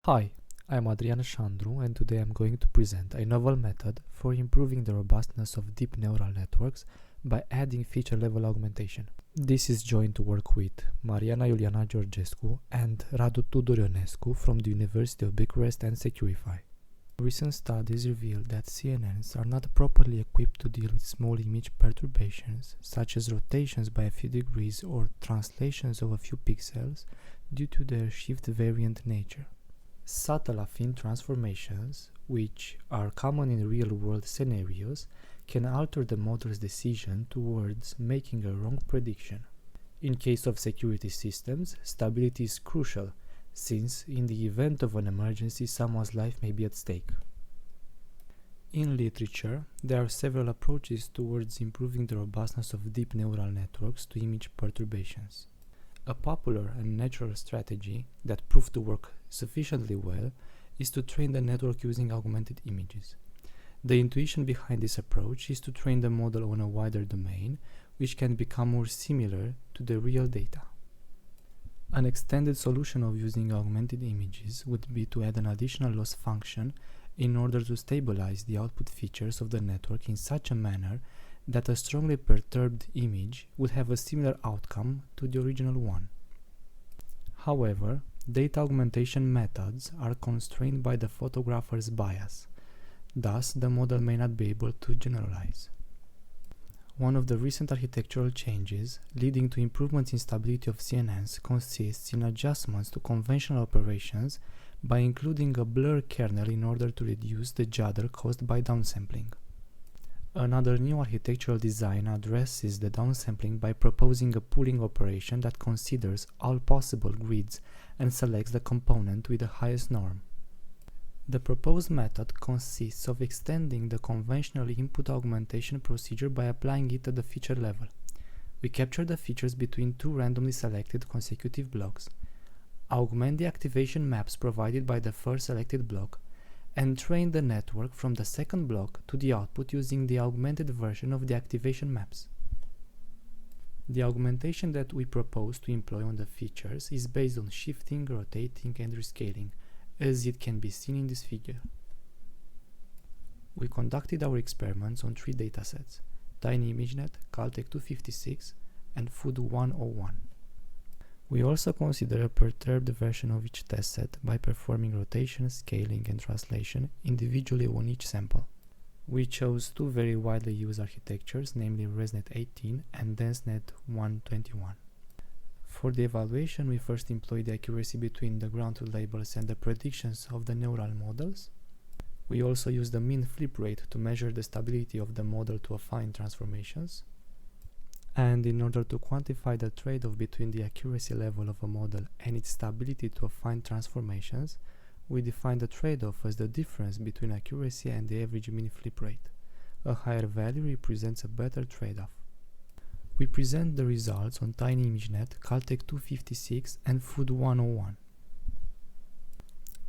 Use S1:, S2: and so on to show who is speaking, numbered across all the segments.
S1: Hi, I'm Adrian Shandru, and today I'm going to present a novel method for improving the robustness of deep neural networks by adding feature-level augmentation. This is joined to work with Mariana Iuliana Georgescu and Radu Tudor-Ionescu from the University of Bucharest and Securify. Recent studies reveal that CNNs are not properly equipped to deal with small image perturbations, such as rotations by a few degrees or translations of a few pixels, due to their shift variant nature. Subtle affine transformations, which are common in real-world scenarios, can alter the model's decision towards making a wrong prediction. In case of security systems, stability is crucial, since in the event of an emergency someone's life may be at stake. In literature, there are several approaches towards improving the robustness of deep neural networks to image perturbations. A popular and natural strategy that proved to work sufficiently well is to train the network using augmented images. The intuition behind this approach is to train the model on a wider domain, which can become more similar to the real data. An extended solution of using augmented images would be to add an additional loss function in order to stabilize the output features of the network in such a manner that a strongly perturbed image would have a similar outcome to the original one. However, data augmentation methods are constrained by the photographer's bias. Thus, the model may not be able to generalize. One of the recent architectural changes leading to improvements in stability of CNNs consists in adjustments to conventional operations by including a blur kernel in order to reduce the judder caused by downsampling. Another new architectural design addresses the downsampling by proposing a pooling operation that considers all possible grids and selects the component with the highest norm. The proposed method consists of extending the conventional input augmentation procedure by applying it at the feature level. We capture the features between two randomly selected consecutive blocks, augment the activation maps provided by the first selected block, and train the network from the second block to the output using the augmented version of the activation maps. The augmentation that we propose to employ on the features is based on shifting, rotating, and rescaling, as it can be seen in this figure. We conducted our experiments on three datasets: Tiny ImageNet, Caltech-256, and Food-101. We also consider a perturbed version of each test set by performing rotation, scaling, and translation individually on each sample. We chose two very widely used architectures, namely ResNet-18 and DenseNet-121. For the evaluation, we first employed the accuracy between the ground truth labels and the predictions of the neural models. We also used the mean flip rate to measure the stability of the model to affine transformations. And in order to quantify the trade-off between the accuracy level of a model and its stability to affine transformations, we defined the trade-off as the difference between accuracy and the average mean flip rate. A higher value represents a better trade-off. We present the results on Tiny ImageNet, Caltech-256 and Food-101.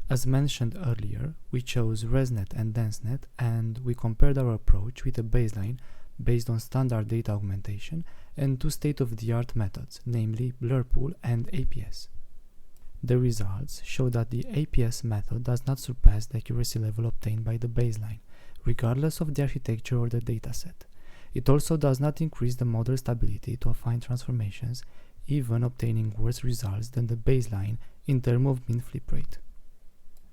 S1: As mentioned earlier, we chose ResNet and DenseNet, and we compared our approach with a baseline based on standard data augmentation and two state-of-the-art methods, namely blur pool and APS. The results show that the APS method does not surpass the accuracy level obtained by the baseline, regardless of the architecture or the dataset. It also does not increase the model stability to affine transformations, even obtaining worse results than the baseline in terms of mean flip rate.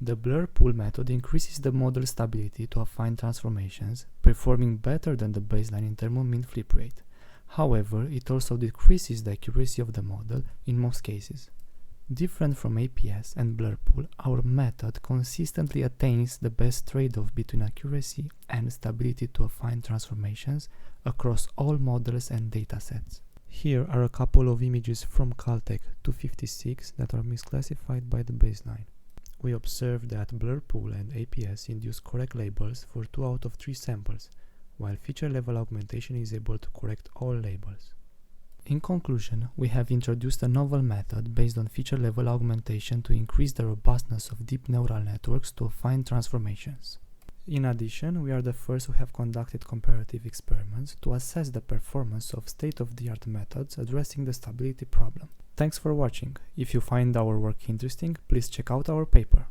S1: The blur pool method increases the model stability to affine transformations, performing better than the baseline in terms of mean flip rate. However, it also decreases the accuracy of the model in most cases. Different from APS and blur pool, our method consistently attains the best trade-off between accuracy and stability to affine transformations across all models and datasets. Here are a couple of images from Caltech-256 that are misclassified by the baseline. We observed that blur pool and APS induce correct labels for 2 out of 3 samples, while feature-level augmentation is able to correct all labels. In conclusion, we have introduced a novel method based on feature-level augmentation to increase the robustness of deep neural networks to affine transformations. In addition, we are the first who have conducted comparative experiments to assess the performance of state-of-the-art methods addressing the stability problem. Thanks for watching. If you find our work interesting, please check out our paper.